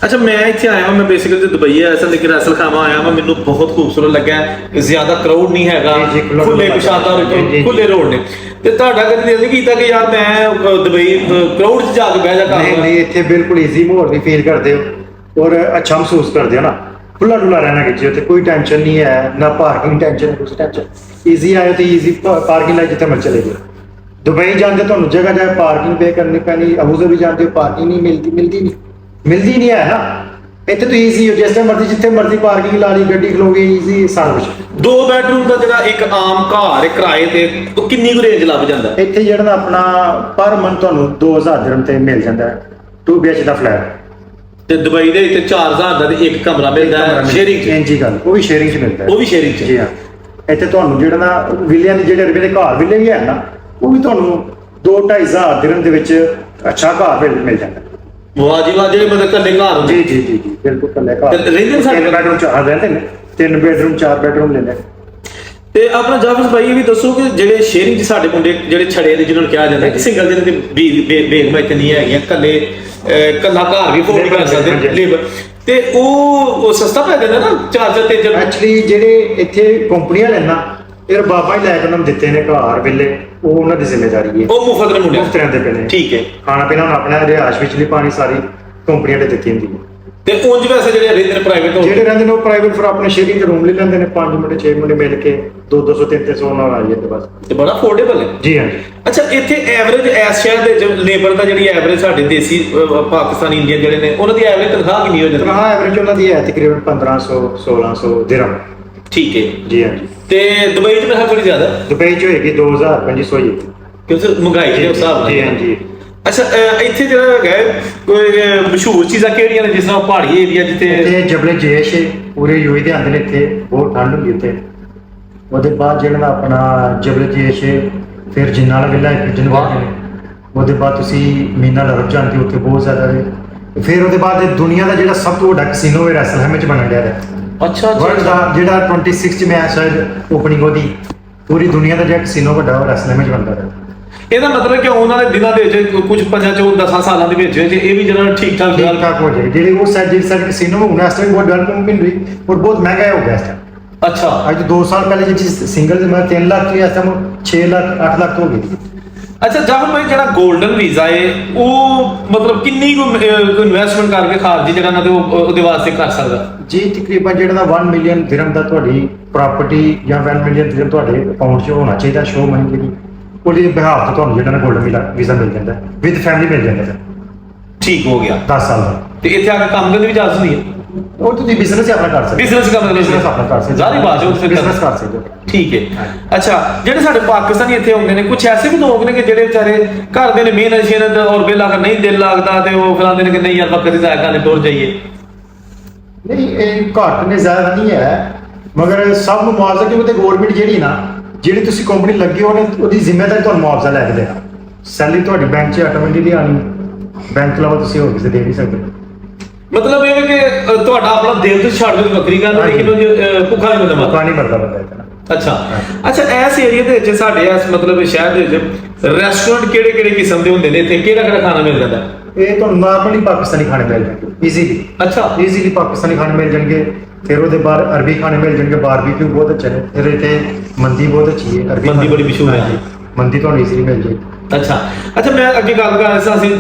ਅੱਛਾ, ਮੈਂ ਇੱਥੇ ਆਇਆ ਹਾਂ, ਮੈਂ ਬੇਸਿਕਲੀ ਦੁਬਈ ਆਇਆ ਸੀ ਲੇਕਿਨ ਰਾਸਲ ਖਾਮਾ ਆਇਆ ਹਾਂ, ਮੈਨੂੰ ਬਹੁਤ ਖੂਬਸੂਰਤ ਲੱਗਾ ਕਿ ਜ਼ਿਆਦਾ ਕਰਾਊਡ ਨਹੀਂ ਹੈਗਾ,
ਜੀ, ਖੁੱਲ੍ਹਾ
ਖੁੱਲੇ
ਡੁੱਲਾ
ਪਛਾਤਾ
ਜੀ।
ਖੁੱਲੇ ਰੋਡ ਨੇ। ਤੇ ਤੁਹਾਡਾ ਕਦੇ ਦਿਲ ਨਹੀਂ ਕੀਤਾ ਕਿ ਯਾਰ ਮੈਂ ਦੁਬਈ ਕਰਾਊਡ 'ਚ ਜਾ ਕੇ ਬਹਿ ਜਾ
ਨਹੀਂ
ਕਰ?
ਨਹੀਂ, ਇੱਥੇ ਬਿਲਕੁਲ ਈਜ਼ੀ ਮਾਹੌਲ ਵੀ ਫੀਲ ਕਰਦੇ ਹੋ ਔਰ ਅੱਛਾ ਮਹਿਸੂਸ ਕਰਦੇ ਹੋ ਨਾ, ਖੁੱਲਾ ਡੁੱਲਾ ਰਹਿਣਾ ਕਿ ਜੀ ਉੱਥੇ ਕੋਈ ਟੈਨਸ਼ਨ ਨਹੀਂ ਹੈ, ਨਾ ਪਾਰਕਿੰਗ ਟੈਨਸ਼ਨ, ਕੁਛ ਟੈਨਸ਼ਨ। ਈਜ਼ੀ ਆਏ ਤੇ ਈਜ਼ੀ ਪਾਰਕਿੰਗ ਲਈ ਜਿੱਥੇ ਮਰਜ਼ੀ ਚਲੇ ਜਾਓ। ਦੁਬਈ ਜਾਂਦੇ ਤੁਹਾਨੂੰ ਜਗ੍ਹਾ ਜਗ੍ਹਾ ਪਾਰਕਿੰਗ ਪੇ ਕਰਨੀ ਪੈਣੀ, ਅਬੂ ਧਾਬੀ ਜਾਂਦੇ ਹੋ ਪਾਰਕਿੰਗ ਨਹੀਂ ਮਿਲਦੀ ਨਹੀਂ ਹੈ ਨਾ। ਇੱਥੇ ਤੁਸੀਂ ਈਜ਼ੀ ਹੋ, ਜਿਸ ਤਰ੍ਹਾਂ ਮਰਜ਼ੀ ਜਿੱਥੇ ਮਰਜ਼ੀ ਪਾਰਕਿੰਗ ਲਾ ਲਈ, ਗੱਡੀ ਖਲੋਗੇ, ਈਜ਼ੀ ਸਾਰਾ ਕੁਛ।
2 ਬੈਡਰੂਮ ਦਾ ਜਿਹੜਾ ਇੱਕ ਆਮ ਘਰ ਹੈ ਕਿਰਾਏ ਤੇ, ਉਹ ਕਿੰਨੀ ਕੁ ਰੇਂਜ ਲੱਭ ਜਾਂਦਾ?
ਇੱਥੇ ਜਿਹੜਾ ਨਾ ਆਪਣਾ ਪਰ ਮੰਥ ਤੁਹਾਨੂੰ 2000 ਦਿਰਹਮ ਤੇ ਮਿਲ ਜਾਂਦਾ ਹੈ 2 BH ਦਾ ਫਲੈਟ।
ਤੇ ਦੁਬਈ ਦੇ ਵਿੱਚ 4000 ਦਾ ਤੇ ਇੱਕ ਕਮਰਾ ਮਿਲਦਾ ਹੈ ਸ਼ੇਅਰਿੰਗ 'ਚ?
ਇੰਜੀ ਗੱਲ, ਉਹ ਵੀ ਸ਼ੇਅਰਿੰਗ 'ਚ ਮਿਲਦਾ ਹੈ।
ਉਹ ਵੀ ਸ਼ੇਅਰਿੰਗ 'ਚ?
ਜੀ ਹਾਂ। ਇੱਥੇ ਤੁਹਾਨੂੰ ਜਿਹੜਾ ਨਾ ਵਿਲਿਆਂ ਦੇ ਜਿਹੜੇ ਰੁਪਏ ਦੇ ਘਰ ਵਿਲੇ ਵੀ ਹੈ ਨਾ, ਉਹ ਵੀ ਤੁਹਾਨੂੰ 2-2.5 ਹਜ਼ਾਰ ਦਿਰਹਮ ਦੇ ਵਿੱਚ ਅੱਛਾ ਘਰ ਮਿਲ ਜਾਂਦਾ।
ਵਾਹ ਜੀ ਵਾਹ, ਜਿਹੜੇ ਮਤਲਬ ਕੱਲੇ ਘਰ ਹੁੰਦੇ?
ਜੀ ਜੀ ਜੀ ਜੀ ਬਿਲਕੁਲ ਕੱਲੇ ਘਰ।
ਤੇ ਰਹਿੰਦੇ ਨੇ ਸਾਡੇ?
3 ਬੈਡਰੂਮ 4 ਰਹਿੰਦੇ ਨੇ, 3 ਬੈਡਰੂਮ 4 ਬੈਡਰੂਮ ਲੈਂਦੇ।
ਤੇ ਆਪਣਾ ਜਾਫਰ ਭਾਈ ਇਹ ਵੀ ਦੱਸੋ ਕਿ ਜਿਹੜੇ ਸ਼ੇਅਰਿੰਗ 'ਚ ਸਾਡੇ ਮੁੰਡੇ ਜਿਹੜੇ ਛੜੇ ਨੇ, ਜਿਹਨਾਂ ਨੂੰ ਕਿਹਾ ਜਾਂਦਾ ਕਿ ਸਿੰਗਲ ਜਿਹਨਾਂ ਦੀ ਬੇਗਮਾਂ ਇੱਥੇ ਨਹੀਂ ਹੈਗੀਆਂ, ਕੱਲਾ ਘਰ ਵੀ ਅਫੋਰਡ ਕਰ ਸਕਦੇ ਲੇਬਰ, ਤੇ ਉਹ ਸਸਤਾ ਪੈ ਜਾਂਦਾ ਨਾ 4 ਤੇ?
ਐਕਚੁਅਲੀ ਜਿਹੜੇ ਇੱਥੇ ਕੰਪਨੀਆਂ ਲੈਣਾ ਇਹ ਬਾਬਾ ਹੀ ਲੈ ਕੇ ਉਹਨਾਂ ਨੂੰ ਦਿੱਤੇ ਨੇ ਘਰ ਵਿਲੇ, ਉਹ ਉਹਨਾਂ ਦੀ ਜ਼ਿੰਮੇਵਾਰੀ ਹੈ।
ਉਹ ਮੁਫਤ ਦੇ ਮੁੰਡੇ
ਮੁਫਤ ਰਹਿੰਦੇ ਪਏ ਨੇ।
ਠੀਕ ਹੈ।
ਖਾਣਾ ਪੀਣਾ ਹੁਣ ਆਪਣਾ ਰਿਹਾਇਸ਼ ਵਿਚਲੀ ਪਾਣੀ ਸਾਰੀ ਕੰਪਨੀਆਂ ਨੇ ਦਿੱਤੀ ਹੁੰਦੀ ਹੈ।
ਤੇ ਉਂਝ ਵੈਸੇ ਜਿਹੜੇ ਰਹਿੰਦੇ ਨੇ ਪ੍ਰਾਈਵੇਟ ਹੋ
ਜਿਹੜੇ ਰਹਿੰਦੇ ਨੇ ਉਹ ਪ੍ਰਾਈਵੇਟ ਫਿਰ ਆਪਣੇ ਸ਼ੇਅਰਿੰਗ ਰੂਮ ਲੈ ਲੈਂਦੇ ਨੇ, 5 ਮੁੰਡੇ 6 ਮੁੰਡੇ ਮਿਲ ਕੇ 200 300 ਨਾਲ ਆ ਜਾਂਦੇ ਬਸ।
ਤੇ ਬੜਾ ਅਫੋਰਡੇਬਲ ਹੈ।
ਜੀ ਹਾਂ ਜੀ।
ਅੱਛਾ, ਇੱਥੇ ਐਵਰੇਜ ਇਸ ਸ਼ਹਿਰ ਦੇ ਲੇਬਰ ਦਾ ਜਿਹੜੀ ਐਵਰੇਜ ਸਾਡੇ ਦੇਸੀ ਪਾਕਿਸਤਾਨੀ ਇੰਡੀਅਨ ਜਿਹੜੇ ਨੇ ਉਹਨਾਂ ਦੀ ਐਵਰੇਜ ਤਨਖਾਹ ਕਿੰਨੀ ਹੋ ਜਾਂਦੀ?
ਤਨਖਾਹ ਐਵਰੇਜ ਉਹਨਾਂ ਦੀ ਹੈ ਤਕਰੀਬਨ 1500 1600 ਦਿਰਹਮ।
ਠੀਕ ਹੈ
ਜੀ ਹਾਂ ਜੀ।
ਤੇ ਦੁਬਈ 'ਚ ਮੇਰਾ ਥੋੜੀ ਜ਼ਿਆਦਾ?
ਦੁਬਈ 'ਚ ਹੋਏਗੀ 2500 ਹੋਏਗੀ
ਕਿਉਂਕਿ ਮਹਿੰਗਾਈ ਦੇ ਹਿਸਾਬ ਨਾਲ।
ਜੀ ਹਾਂ ਜੀ।
ਅੱਛਾ, ਇੱਥੇ ਜਿਹੜਾ ਹੈਗਾ ਕੋਈ ਮਸ਼ਹੂਰ ਚੀਜ਼ਾਂ ਕਿਹੜੀਆਂ ਨੇ, ਜਿਸ ਤਰ੍ਹਾਂ ਪਹਾੜੀ ਏਰੀਆ ਜਿੱਥੇ?
ਇੱਥੇ ਜਬਲੇ ਜੇਸ਼ ਹੈ, ਪੂਰੇ ਯੂਏ ਦੇ ਆਉਂਦੇ ਨੇ ਇੱਥੇ, ਬਹੁਤ ਠੰਡ ਹੁੰਦੀ ਉੱਥੇ। ਉਹਦੇ ਬਾਅਦ ਜਿਹੜਾ ਨਾ ਆਪਣਾ ਜਬਲੇ ਜੇਸ਼ ਹੈ, ਫਿਰ ਜਿੰਨਾ ਵਾਲਾ ਵਿਲਾ ਇੱਕ ਜਨਵਾ ਉਹਦੇ ਬਾਅਦ ਤੁਸੀਂ ਮੀਨਾ ਲਰਬ ਜਾਂਦੇ ਹੋ, ਉੱਥੇ ਬਹੁਤ ਜ਼ਿਆਦਾ ਹੈ। ਫਿਰ ਉਹਦੇ ਬਾਅਦ ਇਹ ਦੁਨੀਆ ਦਾ ਜਿਹੜਾ ਸਭ ਤੋਂ ਵੱਡਾ ਕਸੀਨੋ ਹੈ ਰੈਸਲਹੈਮ ਵਿੱਚ ਬਣਨ ਡਿਆ ਹੈ।
ਅੱਛਾ
ਵਰਲਡ ਦਾ ਜਿਹੜਾ 26 ਚ ਮੈਚ ਸ਼ਾਇਦ ਓਪਨਿੰਗ ਉਹਦੀ, ਪੂਰੀ ਦੁਨੀਆ ਦਾ ਜਿਹੜਾ ਕਸੀਨੋ ਵੱਡਾ ਉਹ ਰੈਸਲਹੈਮ ਵਿੱਚ ਬਣਦਾ ਹੈ।
ਇਹਦਾ ਮਤਲਬ ਕਿ ਉਹਨਾਂ ਦੇ ਦਿਨਾਂ ਦੇ ਵਿੱਚ ਕੁਝ 5-10 ਸਾਲਾਂ ਦੇ ਵਿੱਚ ਇਹ ਵੀ ਜਿਹੜਾ ਠੀਕ ਠਾਕ
ਠੀਕ ਠਾਕ ਹੋ ਜਾਏ। ਜਿਹੜੇ ਉਹ ਸਾਈਡ ਜਿਹੜੀ ਸਾਈਡ ਕਸੀਨੋ ਹੋਣਾ ਇਸ ਟਾਈਮ ਬਹੁਤ ਡਿਵੈਲਪਮੈਂਟ ਨਹੀਂ ਹੋਈ ਔਰ ਬਹੁਤ ਮਹਿੰਗਾ ਹੋ ਗਿਆ ਇਸ ਟਾਈਮ।
ਅੱਛਾ
ਅੱਜ 2 ਸਾਲ ਪਹਿਲੇ ਜਿਹੜੀ ਸਿੰਗਲ ਮੈਂ 3 ਲੱਖ ਦੀ ਇਸ ਟਾਈਮ 6 ਲੱਖ 8 ਲੱਖ ਹੋ ਗਈ।
ਅੱਛਾ ਜਾਹਰ ਭਾਈ ਜਿਹੜਾ 골ਡਨ ਵੀਜ਼ਾ ਹੈ ਉਹ ਮਤਲਬ ਕਿੰਨੀ ਕੁ ਇਨਵੈਸਟਮੈਂਟ ਕਰਕੇ ਖਾਰਜੀ ਜਿਹੜਾ ਨਾ ਤੇ ਉਹਦੇ ਵਾਸਤੇ ਕਰ ਸਕਦਾ
ਜੀ ਤਕਰੀਬਨ ਜਿਹੜਾ ਨਾ 1 ਮਿਲੀਅਨ ਦਿਰਹਮ ਦਾ ਤੁਹਾਡੀ ਪ੍ਰਾਪਰਟੀ ਜਾਂ 1 ਮਿਲੀਅਨ ਦਿਰਹਮ ਤੁਹਾਡੇ ਅਕਾਊਂਟ 'ਚ ਹੋਣਾ ਚਾਹੀਦਾ ਸ਼ੋ ਮਨੀ ਜਿਹੜੀ ਉਹਦੇ ਬਿਹਾਫ ਤੋਂ ਤੁਹਾਨੂੰ ਜਿਹੜਾ ਨਾ 골ਡਨ ਵੀਜ਼ਾ ਮਿਲ ਜਾਂਦਾ ਵਿਦ ਫੈਮਿਲੀ ਮਿਲ ਜਾਂਦਾ ਸਰ।
ਠੀਕ ਹੋ ਗਿਆ
10 ਸਾਲ ਦਾ।
ਤੇ ਇੱਥੇ ਆ ਕੇ ਕੰਮ ਕਰਨ ਦੀ ਵੀ ਇਜਾਜ਼ਤ ਨਹੀਂ ਹੈ?
ਉਹ ਤੁਸੀਂ ਬਿਜ਼ਨਸ ਹੀ ਆਪਣਾ ਕਰ ਸਕਦੇ
ਬਿਜ਼ਨਸ ਕਰਨ ਦੀ
ਬਿਜ਼ਨਸ ਆਪਣਾ ਕਰ ਸਕਦੇ
ਜ਼ਾਹਰੀ ਬਾਤ ਹੈ ਉਹ ਫਿਰ
ਬਿਜ਼ਨਸ ਕਰ ਸਕਦੇ ਹੋ।
ਠੀਕ ਹੈ। ਅੱਛਾ ਜਿਹੜੇ ਸਾਡੇ ਪਾਕਿਸਤਾਨੀ ਇੱਥੇ ਆਉਂਦੇ ਨੇ ਕੁਝ ਐਸੇ ਵੀ ਲੋਕ ਨੇ ਕਿ ਜਿਹੜੇ ਵਿਚਾਰੇ ਘਰ ਦੇ ਨੇ ਮਿਹਨਤ ਸ਼ੇਨਤ ਔਰ ਬਿਲ ਅਗਰ ਨਹੀਂ ਦਿਲ ਲੱਗਦਾ ਤੇ ਉਹ ਫਿਰਾਂਦੇ ਨੇ ਕਿ ਨਹੀਂ ਯਾਰ ਵਕਤ ਦੀ ਜ਼ਾਇਆ ਕਰਨੇ ਟੁਰ ਜਾਈਏ।
ਨਹੀਂ ਇਹ ਘੱਟ ਨੇ ਜ਼ਿਆਦਾ ਨਹੀਂ ਹੈ ਮਗਰ ਸਭ ਨੂੰ ਮੁਆਵਜ਼ਾ ਕਿਉਂਕਿ ਗਵਰਨਮੈਂਟ ਜਿਹੜੀ ਨਾ ਜਿਹੜੀ ਤੁਸੀਂ ਕੰਪਨੀ ਲੱਗੀ ਉਹਦੀ ਜ਼ਿੰਮੇਵਾਰੀ ਤੁਹਾਨੂੰ ਮੁਆਵਜ਼ਾ ਲੈ ਕੇ ਦੇਣਾ। ਸੈਲਰੀ ਤੁਹਾਡੀ ਬੈਂਕ 'ਚ ਆਟੋਮੈਟਿਕਲੀ ਆਣੀ, ਬੈਂਕ ਤੋਂ ਇਲਾਵਾ ਤੁਸੀਂ ਹੋਰ ਕਿਸੇ ਦੇ ਨਹੀਂ ਸਕਦੇ।
ਮਤਲਬ ਇਹ ਕਿ ਤੁਹਾਡਾ ਆਪਣਾ ਦਿਲ ਤੋਂ ਛੱਡ ਦੋ ਵੱਖਰੀ ਗੱਲ ਹੈ ਲੇਕਿਨ ਉਹ ਭੁੱਖਾ ਨਹੀਂ ਬੰਦਾ
ਮੌਕਾ ਨਹੀਂ ਮਰਦਾ ਬੰਦਾ ਇਤਨਾ।
ਅੱਛਾ ਇਸ ਏਰੀਆ ਦੇ ਵਿੱਚ ਸਾਡੇ ਇਸ ਮਤਲਬ ਸ਼ਹਿਰ ਦੇ ਵਿੱਚ ਰੈਸਟੋਰੈਂਟ ਕਿਹੜੇ ਕਿਸਮ ਦੇ ਹੁੰਦੇ ਨੇ ਇੱਥੇ ਕਿਹੜਾ ਖਾਣਾ ਮਿਲ ਜਾਂਦਾ?
ਇਹ ਤੁਹਾਨੂੰ ਨਾਰਮਲੀ ਪਾਕਿਸਤਾਨੀ ਖਾਣੇ ਮਿਲ ਜਾਣਗੇ ਈਜ਼ੀਲੀ।
ਅੱਛਾ
ਈਜ਼ੀਲੀ ਪਾਕਿਸਤਾਨੀ ਖਾਣੇ ਮਿਲ ਜਾਣਗੇ। ਫਿਰ ਉਹਦੇ ਬਾਅਦ ਅਰਬੀ ਖਾਣੇ ਮਿਲ ਜਾਣਗੇ। ਬਾਰਬੀਕਿਊ ਬਹੁਤ ਅੱਛੇ ਨੇ। ਫਿਰ ਇੱਥੇ ਮੰਦੀ ਬਹੁਤ ਅੱਛੀ ਹੈ। ਅਰਬੀ
ਮੰਦੀ ਬੜੀ ਮਸ਼ਹੂਰ ਹੈ।
ਮੰਦੀ ਤੁਹਾਨੂੰ ਈਜ਼ੀਲੀ ਮਿਲ ਜਾਏਗੀ।
ਅੱਛਾ ਮੈਂ ਅੱਗੇ ਗੱਲ ਕਰ ਰਿਹਾ ਸੀ ਅਸੀਂ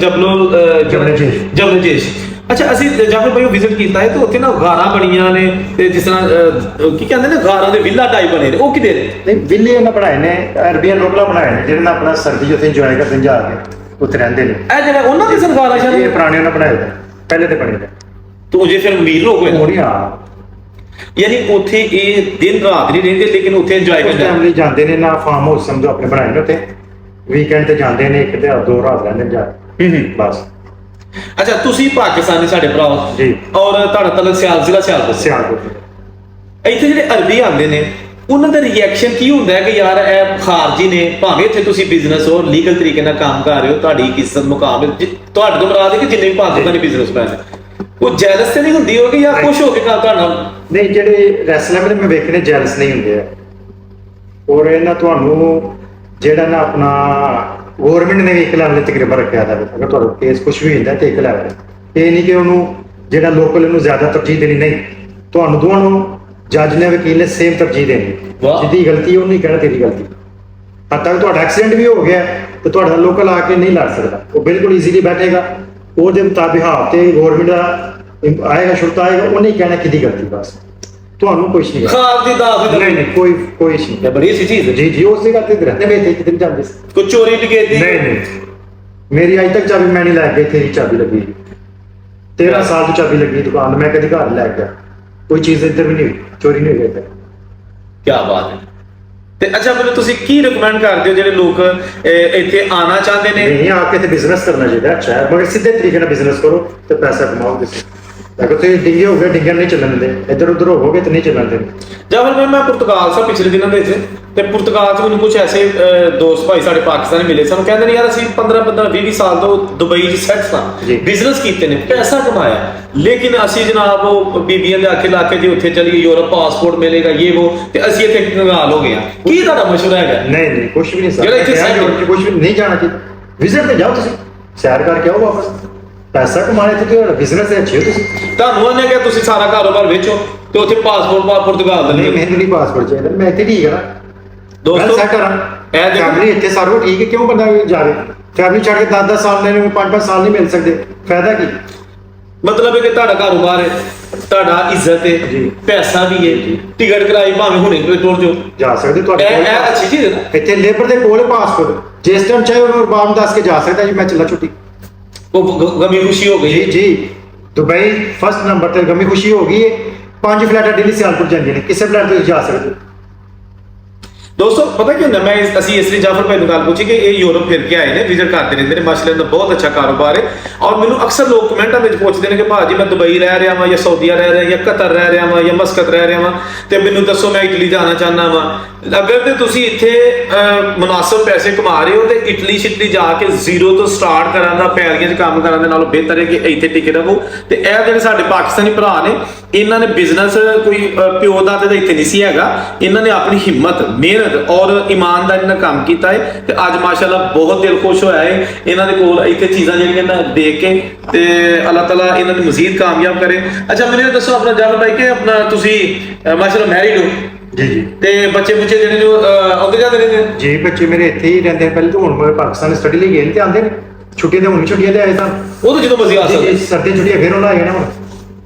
ਜਬਲਜੇਸ਼। ਅੱਛਾ ਅਸੀਂ ਜਾਫਰ ਭਾਈ ਵਿਜ਼ਿਟ ਕੀਤਾ ਹੈ ਤੇ ਉੱਥੇ ਨਾ ਗਾਰਾਂ ਬਣੀਆਂ ਨੇ ਤੇ ਜਿਸ ਤਰ੍ਹਾਂ ਕੀ ਕਹਿੰਦੇ ਨੇ ਗਾਰਾਂ ਦੇ ਵਿਲਾ ਟਾਈਪ ਬਣੇ ਨੇ ਉਹ ਕਿਹਦੇ ਨੇ?
ਨਹੀਂ ਵਿਲੇ ਉਹਨਾਂ ਬਣਾਏ ਨੇ ਅਰਬੀਅਨ ਲੋਕਲਾਂ ਬਣਾਏ ਨੇ ਜਿਹੜੇ ਨਾਲ ਆਪਣਾ ਸਰਦੀ ਉੱਥੇ ਇੰਜੋਏ ਕਰਦੇ ਨੇ ਜਾ ਕੇ ਉੱਥੇ ਰਹਿੰਦੇ ਨੇ।
ਇਹ ਜਿਹੜੇ ਉਹਨਾਂ ਦੇ ਸਰਕਾਰ ਆ
ਇਹ ਪੁਰਾਣੇ ਉਹਨਾਂ ਬਣਾਏ ਨੇ ਪਹਿਲੇ ਤੇ ਬਣੇ ਨੇ।
ਤੂੰ ਜੇ ਫਿਰ ਅਮੀਰ ਲੋਕ ਹੋਏ
ਹੋਣੀ ਆ
ਯਾਨੀ ਉੱਥੇ ਇਹ ਦਿਨ ਰਾਤ ਨਹੀਂ ਰਹਿੰਦੇ ਲੇਕਿਨ ਉੱਥੇ ਇੰਜੋਏ ਕਰਦੇ
ਫੈਮਿਲੀ ਜਾਂਦੇ ਨੇ ਨਾ ਫਾਰਮ ਹਾਊਸ ਸਮਝੋ ਆਪਣੇ ਬਣਾਏ ਨੇ ਉੱਥੇ ਵੀਕਐਂਡ ਤੇ ਜਾਂਦੇ ਨੇ 1 ਤੇ 2 ਰਾਤ ਰਹਿੰਦੇ ਨੇ ਜਾ ਕੇ ਬਸ।
ਅੱਛਾ ਤੁਸੀਂ ਪਾਕਿਸਤਾਨੀ ਸਾਡੇ ਭਰਾ
ਜੀ
ਔਰ ਤੁਹਾਡਾ ਤਲਕ ਸਿਆਲਕੋਟ ਇੱਥੇ ਜਿਹੜੇ ਅਰਬੀ ਆਉਂਦੇ ਨੇ ਉਹਨਾਂ ਦਾ ਰਿਐਕਸ਼ਨ ਕੀ ਹੁੰਦਾ ਹੈ ਕਿ ਯਾਰ ਇਹ ਖਾਰਜੀ ਨੇ ਭਾਵੇਂ ਇੱਥੇ ਤੁਸੀਂ ਬਿਜ਼ਨਸ ਔਰ ਲੀਗਲ ਤਰੀਕੇ ਨਾਲ ਕੰਮ ਕਰ ਰਹੇ ਹੋ ਤੁਹਾਡੀ ਇੱਜ਼ਤ ਮੁਕਾਮ ਤੁਹਾਡੇ ਤੋਂ ਮੁਰਾਦ ਹੈ ਕਿ ਜਿੰਨੇ ਵੀ ਪਾਕਿਸਤਾਨੀ ਬਿਜ਼ਨਸਮੈਨ ਨੇ ਉਹ ਜੈਲਸ ਤੇ ਨਹੀਂ ਹੁੰਦੀ ਹੋਗੀ ਜਾਂ ਖੁਸ਼ ਹੋ ਕੇ ਕੰਮ ਤੁਹਾਡੇ ਨਾਲ?
ਨਹੀਂ ਜਿਹੜੇ ਰੈਸਲਰ ਨੇ ਮੈਂ ਵੇਖਣੇ ਜੈਲਸ ਨਹੀਂ ਹੁੰਦੇ ਆ ਔਰ ਇਹਨਾਂ ਤੁਹਾਨੂੰ ਜਿਹੜਾ ਨਾ ਆਪਣਾ ਗਵਰਨਮੈਂਟ ਨੇ ਵੀ 1 ਲੈਵਲ ਤਕਰੀਬਨ ਰੱਖਿਆ ਦਾ ਅਗਰ ਤੁਹਾਡਾ ਕੇਸ ਕੁਝ ਵੀ ਹੁੰਦਾ ਤੇ 1 ਲੈਵਲ ਇਹ ਨਹੀਂ ਕਿ ਉਹਨੂੰ ਜਿਹੜਾ ਲੋਕਲ ਨੂੰ ਜ਼ਿਆਦਾ ਤਰਜੀਹ ਦੇਣੀ ਨਹੀਂ ਤੁਹਾਨੂੰ ਦੋਵਾਂ ਨੂੰ ਜੱਜ ਨੇ ਵਕੀਲ ਨੇ ਸੇਮ ਤਰਜੀਹ ਦੇਣੀ। ਜਿਹਦੀ ਗਲਤੀ ਉਹ ਨਹੀਂ ਕਹਿਣਾ ਤੇਰੀ ਗਲਤੀ। ਹੱਤਾ ਤੁਹਾਡਾ ਐਕਸੀਡੈਂਟ ਵੀ ਹੋ ਗਿਆ ਤੇ ਤੁਹਾਡਾ ਲੋਕਲ ਆ ਕੇ ਨਹੀਂ ਲੜ ਸਕਦਾ ਉਹ ਬਿਲਕੁਲ ਈਜ਼ੀਲੀ ਬੈਠੇਗਾ ਉਹਦੇ ਮੁਤਾਬਿਕ ਹਾਫ ਤੇ ਗਵਰਨਮੈਂਟ ਦਾ ਆਏਗਾ ਸ਼ੁਰਤ ਆਏਗਾ ਉਹ ਨਹੀਂ ਕਹਿਣਾ ਕਿਹਦੀ ਗਲਤੀ ਬਸ ਤੁਹਾਨੂੰ ਕੁਝ ਨਹੀਂ
ਖਾਰਜੀ ਦਾਅਵੇ
ਨਹੀਂ ਕੋਈ ਨਹੀਂ
ਬੜੀ ਅੱਛੀ ਚੀਜ਼ ਹੈ
ਜੀ ਉਸੇ ਕਰਕੇ ਤੇ ਰਹਿੰਦੇ ਵੇ ਕਿਤੇ ਜਾਂਦੇ ਸੀ
ਕੋਈ ਚੋਰੀ ਡਕੈਤੀ
ਨਹੀਂ ਮੇਰੀ ਅੱਜ ਤੱਕ ਚਾਬੀ ਮੈਂ ਨਹੀਂ ਲੈ ਕੇ ਤੇਰੀ ਚਾਬੀ ਲੱਗੀ 13 ਸਾਲ ਤੋਂ ਚਾਬੀ ਲੱਗੀ ਦੁਕਾਨ ਮੈਂ ਕਦੀ ਘਰ ਲੈ ਗਿਆ ਕੋਈ ਚੀਜ਼ ਇੱਧਰ ਵੀ ਨਹੀਂ ਹੋਈ ਚੋਰੀ ਨਹੀਂ ਹੋਈ ਇੱਧਰ।
ਕੀ ਬਾਤ ਹੈ। ਤੇ ਅੱਛਾ ਮੈਨੂੰ ਤੁਸੀਂ ਕੀ ਰეკਮੈਂਡ ਕਰਦੇ ਹੋ ਜਿਹੜੇ ਲੋਕ ਇੱਥੇ ਆਣਾ ਚਾਹੁੰਦੇ ਨੇ?
ਨਹੀਂ ਆ ਕੇ ਤੇ ਬਿਜ਼ਨਸ ਕਰਨਾ ਚਾਹੀਦਾ ਅੱਛਾ ਹੈ ਮਗਰ ਸਿੱਧੇ ਤਰੀਕੇ ਨਾਲ ਬਿਜ਼ਨਸ ਕਰੋ ਤੇ ਪੈਸਾ ਕਮਾਓ ਤੁਸੀਂ ਅਗਰ ਤੁਸੀਂ ਡਿੰਗੇ ਹੋ ਗਏ ਡਿੰਗਰ ਨਹੀਂ ਚੱਲਣ ਦਿੰਦੇ ਇੱਧਰ ਉੱਧਰ ਹੋਵੋਗੇ ਤੇ ਨਹੀਂ ਚੱਲਣ ਦਿੰਦੇ।
ਜਾਂ ਫਿਰ ਮੈਂ ਪੁਰਤਗਾਲ ਸਾਂ ਪਿਛਲੇ ਦਿਨਾਂ ਦੇ ਵਿੱਚ ਤੇ ਪੁਰਤਗਾਲ 'ਚ ਮੈਨੂੰ ਕੁਝ ਐਸੇ ਦੋਸਤ ਭਾਈ ਸਾਡੇ ਪਾਕਿਸਤਾਨੀ ਮਿਲੇ ਸਾਨੂੰ ਕਹਿੰਦੇ ਨੇ ਯਾਰ ਅਸੀਂ 15-20 ਸਾਲ ਤੋਂ ਦੁਬਈ 'ਚ ਸੈੱਟ ਸਾਂ ਬਿਜ਼ਨਸ ਕੀਤੇ ਨੇ ਪੈਸਾ ਕਮਾਇਆ ਲੇਕਿਨ ਅਸੀਂ ਜਨਾਬ ਉਹ ਬੀਬੀਆਂ ਦੇ ਆਖੇ ਲਾ ਕੇ ਜੇ ਉੱਥੇ ਚਲੀਏ ਯੂਰਪ ਪਾਸਪੋਰਟ ਮਿਲੇਗਾ ਇਹ ਉਹ ਤੇ ਅਸੀਂ ਇੱਥੇ ਕੰਗਾਲ ਹੋ ਗਏ ਆ। ਕੀ ਤੁਹਾਡਾ ਮਸ਼ਵਰਾ ਹੈਗਾ?
ਨਹੀਂ ਕੁਝ ਵੀ ਨਹੀਂ
ਜਿਹੜਾ ਇੱਥੇ
ਕੁਝ ਵੀ ਨਹੀਂ ਜਾਣਾ ਚਾਹੀਦਾ ਵਿਜ਼ਿਟ ਤੇ ਜਾਓ ਤੁਸੀਂ ਸੈਰ ਕਰਕੇ ਆਓ ਵਾਪਸ ਪੈਸਾ ਕਮਾਣੇ ਤੇ ਤੁਹਾਡਾ ਬਿਜ਼ਨਸ ਹੈ ਅੱਛੇ ਹੋ ਤੁਸੀਂ ਤੁਹਾਨੂੰ
ਉਹਨੇ ਕਿਹਾ ਤੁਸੀਂ ਸਾਰਾ ਕਾਰੋਬਾਰ ਵੇਚੋ ਤੇ ਉੱਥੇ ਪਾਸਪੋਰਟ ਪੁਰਤਗਾਲ ਦਾ
ਨਹੀਂ ਮੈਨੂੰ ਨਹੀਂ ਪਾਸਪੋਰਟ ਚਾਹੀਦਾ ਮੈਂ ਇੱਥੇ ਠੀਕ ਕਰਾਂ
ਦੋਸਤੋ
ਸੈਟ ਕਰਾਂ ਫੈਮਿਲੀ ਇੱਥੇ ਸਾਰਾ ਠੀਕ ਹੈ ਕਿਉਂ ਬੰਦਾ ਜਾਵੇ ਫੈਮਿਲੀ ਛੱਡ ਕੇ 10 ਸਾਲ ਨੇ 5 ਸਾਲ ਨਹੀਂ ਮਿਲ ਸਕਦੇ ਫਾਇਦਾ ਕੀ?
ਮਤਲਬ ਹੈ ਕਿ ਤੁਹਾਡਾ ਕਾਰੋਬਾਰ ਹੈ ਤੁਹਾਡਾ ਇੱਜ਼ਤ ਹੈ ਪੈਸਾ ਵੀ ਹੈ ਟਿਕਟ ਕਰਾਈ ਭਾਵੇਂ ਹੁਣੇ ਟੁਰ ਜਾਓ ਜਾ ਸਕਦੇ ਤੁਹਾਡੇ ਇਹ ਅੱਛੀ ਚੀਜ਼ ਹੈ ਇੱਥੇ ਲੇਬਰ ਦੇ ਕੋਲ ਪਾਸਪੋਰਟ ਜਿਸ ਟਾਈਮ ਚਾਹੇ ਉਹਨੂੰ ਰਬਾਮ ਦੱਸ ਕੇ ਜਾ ਸਕਦਾ ਜੀ ਮੈਂ ਚੱਲਾ ਛੁੱਟੀ ਉਹ ਗਮੀ ਖੁਸ਼ੀ ਹੋ ਗਈ ਜੀ ਦੁਬਈ ਫਸਟ ਨੰਬਰ ਤੇ ਗਮੀ ਖੁਸ਼ੀ ਹੋ ਗਈ ਹੈ 5 ਫਲਾਈਟਾਂ ਦਿੱਲੀ ਸਿਆਲਕੋਟ ਜਾਂਦੀਆਂ ਨੇ ਕਿਸੇ ਫਲਾਈਟ ਤੇ ਜਾ ਸਕਦੇ ਦੋਸਤੋ ਪਤਾ ਕੀ ਹੁੰਦਾ, ਅਸੀਂ ਇਸ ਲਈ ਜਾਫਰ ਭਾਈ ਨੂੰ ਗੱਲ ਪੁੱਛੀ ਕਿ ਇਹ ਯੂਰਪ ਫਿਰ ਕੇ ਆਏ ਨੇ, ਵਿਜ਼ਿਟ ਕਰਦੇ ਰਹਿੰਦੇ ਨੇ, ਮਾਸ਼ਾਅੱਲਾ ਦਾ ਬਹੁਤ ਅੱਛਾ ਕਾਰੋਬਾਰ ਹੈ। ਔਰ ਮੈਨੂੰ ਅਕਸਰ ਲੋਕ ਕਮੈਂਟਾਂ ਵਿੱਚ ਪੁੱਛਦੇ ਨੇ ਕਿ ਭਾਜੀ ਮੈਂ ਦੁਬਈ ਰਹਿ ਰਿਹਾ ਵਾਂ, ਜਾਂ ਸਾਊਦੀਆ ਰਹਿ ਰਿਹਾ, ਜਾਂ ਕਤਰ ਰਹਿ ਰਿਹਾ ਵਾਂ, ਜਾਂ ਮਸਕਤ ਰਹਿ ਰਿਹਾ ਵਾਂ, ਤੇ ਮੈਨੂੰ ਦੱਸੋ ਮੈਂ ਇਟਲੀ ਜਾਣਾ ਚਾਹੁੰਦਾ ਵਾਂ। ਅਗਰ ਤੇ ਤੁਸੀਂ ਇੱਥੇ ਮੁਨਾਸਬ ਪੈਸੇ ਕਮਾ ਰਹੇ ਹੋ ਤੇ ਇਟਲੀ ਸ਼ਿਟਲੀ ਜਾ ਕੇ ਜ਼ੀਰੋ ਤੋਂ ਸਟਾਰਟ ਕਰਨ ਦਾ, ਪੈਲੀਆਂ 'ਚ ਕੰਮ ਕਰਨ ਦੇ ਨਾਲੋਂ ਬਿਹਤਰ ਹੈ ਕਿ ਇੱਥੇ ਟਿਕੇ ਰਹੋ। ਤੇ ਇਹ ਜਿਹੜੇ ਸਾਡੇ ਪਾਕਿਸਤਾਨੀ ਭਰਾ ਨੇ, ਇਹਨਾਂ ਨੇ ਬਿਜ਼ਨਸ ਕੋਈ ਪਿਓ ਦਾ ਤੇ ਇੱਥੇ ਨਹੀਂ ਸੀ ਹੈਗਾ, ਇਹਨਾਂ ਨੇ ਆਪਣੀ ਹਿੰਮਤ, ਮਿਹਨਤ ਔਰ ਇਮਾਨਦਾਰੀ ਨਾਲ ਕੰਮ ਕੀਤਾ ਹੈ ਤੇ ਅੱਜ ਮਾਸ਼ਾਅੱਲਾ ਬਹੁਤ ਦਿਲ ਖੁਸ਼ ਹੋਇਆ ਹੈ ਇਹਨਾਂ ਦੇ ਕੋਲ ਇੱਥੇ ਚੀਜ਼ਾਂ ਜਿਹੜੀਆਂ ਨਾ ਦੇਖ ਕੇ। ਤੇ ਅੱਲਾਹ ਤਾਲਾ ਇਹਨਾਂ ਨੂੰ ਮਜ਼ੀਦ ਕਾਮਯਾਬ ਕਰੇ। ਅੱਛਾ ਮੈਨੂੰ ਇਹ ਦੱਸੋ ਆਪਣਾ ਜਾਫਰ ਭਾਈ ਕਿ ਆਪਣਾ ਤੁਸੀਂ ਮਾਸ਼ਾਅੱਲਾ ਮੈਰਿਡ ਹੋ?
ਜੀ ਜੀ।
ਤੇ ਬੱਚੇ ਜਿਹੜੇ ਨੇ ਆਉਂਦੇ ਜਾਂਦੇ ਨੇ?
ਜੀ ਬੱਚੇ ਮੇਰੇ ਇੱਥੇ ਹੀ ਰਹਿੰਦੇ ਨੇ, ਪਹਿਲੇ ਤਾਂ ਹੁਣ ਮੈਂ ਪਾਕਿਸਤਾਨ ਸਟੱਡੀ ਲਈ ਗਏ ਨੇ ਤੇ ਆਉਂਦੇ ਨੇ, ਛੁੱਟੀਆਂ ਤੇ ਹੁਣ ਛੁੱਟੀਆਂ ਤੇ ਆਏ ਤਾਂ
ਉਹ ਤਾਂ ਜਦੋਂ ਮਰਜ਼ੀ ਆ ਸਕਦੇ।
ਸਰਦੀ ਛੁੱਟੀਆਂ ਫਿਰ ਉਹਨਾਂ ਆਏ ਨਾ ਹੁਣ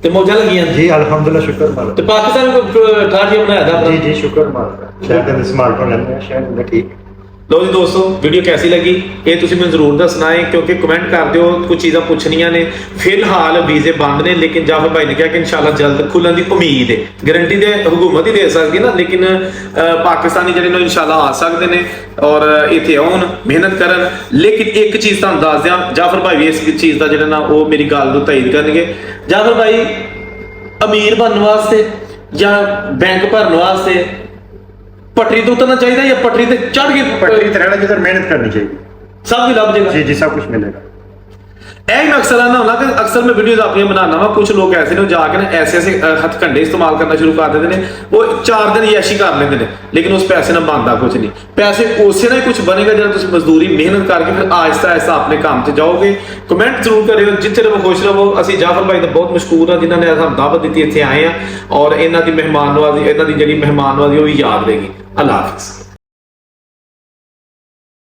ਤੇ ਮੌਜਾਂ ਲੱਗੀਆਂ
ਜੀ, ਅਲਹਮਦੁਲਿਲਾ, ਸ਼ੁਕਰ ਮਾਲਕ।
ਤੇ ਪਾਕਿਸਤਾਨ ਕੋਈ ਠਾਠ ਬਣਾਇਆ ਦਾ
ਜੀ ਜੀ, ਸ਼ੁਕਰ ਮਾਲਕ। ਸ਼ਹਿਰ ਦੇ ਸਮਾਰਟਫੋਨ ਲੈਂਦੇ ਆ, ਸ਼ਹਿਰ ਦਾ ਠੀਕ।
ਲੋ ਜੀ ਦੋਸਤੋ, ਵੀਡੀਓ ਕੈਸੀ ਲੱਗੀ ਇਹ ਤੁਸੀਂ ਮੈਨੂੰ ਜ਼ਰੂਰ ਦੱਸਣਾ ਹੈ, ਕਿਉਂਕਿ ਕਮੈਂਟ ਕਰ ਦਿਓ, ਕੁਝ ਚੀਜ਼ਾਂ ਪੁੱਛਣੀਆਂ ਨੇ। ਫਿਲਹਾਲ ਵੀਜ਼ੇ ਬੰਦ ਨੇ, ਲੇਕਿਨ ਜਾਫਰ ਭਾਈ ਨੇ ਕਿਹਾ ਕਿ ਇਨਸ਼ਾਅੱਲਾ ਜਲਦ ਖੁੱਲਣ ਦੀ ਉਮੀਦ ਹੈ। ਗਾਰੰਟੀ ਤੇ ਹਕੂਮਤ ਹੀ ਦੇ ਸਕਦੀ ਨਾ, ਲੇਕਿਨ ਪਾਕਿਸਤਾਨੀ ਜਿਹੜੇ ਨੇ ਇਨਸ਼ਾਅੱਲਾ ਆ ਸਕਦੇ ਨੇ ਔਰ ਇੱਥੇ ਆਉਣ, ਮਿਹਨਤ ਕਰਨ। ਲੇਕਿਨ ਇੱਕ ਚੀਜ਼ ਤੁਹਾਨੂੰ ਦੱਸ ਦਿਆਂ, ਜਾਫਰ ਭਾਈ ਵੀ ਇਸ ਚੀਜ਼ ਦਾ ਜਿਹੜਾ ਨਾ ਉਹ ਮੇਰੀ ਗੱਲ ਨੂੰ ਤਾਇਦ ਕਰਨਗੇ। ਜਾਫਰ ਭਾਈ ਅਮੀਰ ਬਣਨ ਵਾਸਤੇ ਜਾਂ ਬੈਂਕ ਭਰਨ ਵਾਸਤੇ ਪਟਰੀ ਤੋਂ ਉਤਰਨਾ ਚਾਹੀਦਾ ਜਾਂ ਪਟਰੀ ਤੇ ਚੜ ਕੇ
पटरी ਤੇ ਰਹਿਣਾ ਚਾਹੀਦਾ, ਮਿਹਨਤ ਕਰਨੀ ਚਾਹੀਦੀ,
ਸਭ ਕੁਝ ਲੱਭ ਜਾਏਗਾ?
ਜੀ ਜੀ, ਸਭ ਕੁਝ ਮਿਲੇਗਾ।
ਇਹ ਮੈਂ ਅਕਸਰ ਆਨਾ ਹੁੰਦਾ ਕਿ ਅਕਸਰ ਮੈਂ ਵੀਡੀਓਜ਼ ਆਪਣੀਆਂ ਬਣਾਉਣਾ ਵਾ, ਕੁਝ ਲੋਕ ਐਸੇ ਨੇ ਜਾ ਕੇ ਨਾ ਐਸੇ ਹੱਥਕੰਡੇ ਇਸਤੇਮਾਲ ਕਰਨਾ ਸ਼ੁਰੂ ਕਰ ਦਿੰਦੇ ਨੇ, ਉਹ 4 ਦਿਨ ਯੈਸ਼ੀ ਕਰ ਲੈਂਦੇ ਨੇ, ਲੇਕਿਨ ਉਸ ਪੈਸੇ ਨਾਲ ਬਣਦਾ ਕੁਝ ਨਹੀਂ। ਪੈਸੇ ਉਸੇ ਨਾਲ ਹੀ ਕੁਝ ਬਣੇਗਾ ਜਦੋਂ ਤੁਸੀਂ ਮਜ਼ਦੂਰੀ ਮਿਹਨਤ ਕਰਕੇ ਫਿਰ ਆਹਿਸਤਾ ਆਹਿਸਤਾ ਆਪਣੇ ਕੰਮ 'ਚ ਜਾਓਗੇ। ਕਮੈਂਟ ਜ਼ਰੂਰ ਕਰਿਓ, ਜਿੱਥੇ ਰਹੋ ਖੁਸ਼ ਰਹੋ। ਅਸੀਂ ਜਾਫਰ ਭਾਈ ਦਾ ਬਹੁਤ ਮਸ਼ਕੂਰ ਹਾਂ ਜਿਨ੍ਹਾਂ ਨੇ ਸਾਨੂੰ ਦਾਵਤ ਦਿੱਤੀ, ਇੱਥੇ ਆਏ ਆ ਔਰ ਇਹਨਾਂ ਦੀ ਮਹਿਮਾਨ ਨਵਾਜ਼ੀ, ਇਹਨਾਂ ਦੀ ਜਿਹੜੀ ਮਹਿਮਾਨ ਨਵਾਜ਼ੀ ਉਹ ਵੀ ਯਾਦ ਰਹੇਗੀ। ਅੱਲਾਹ ਹਾਫਿਜ਼।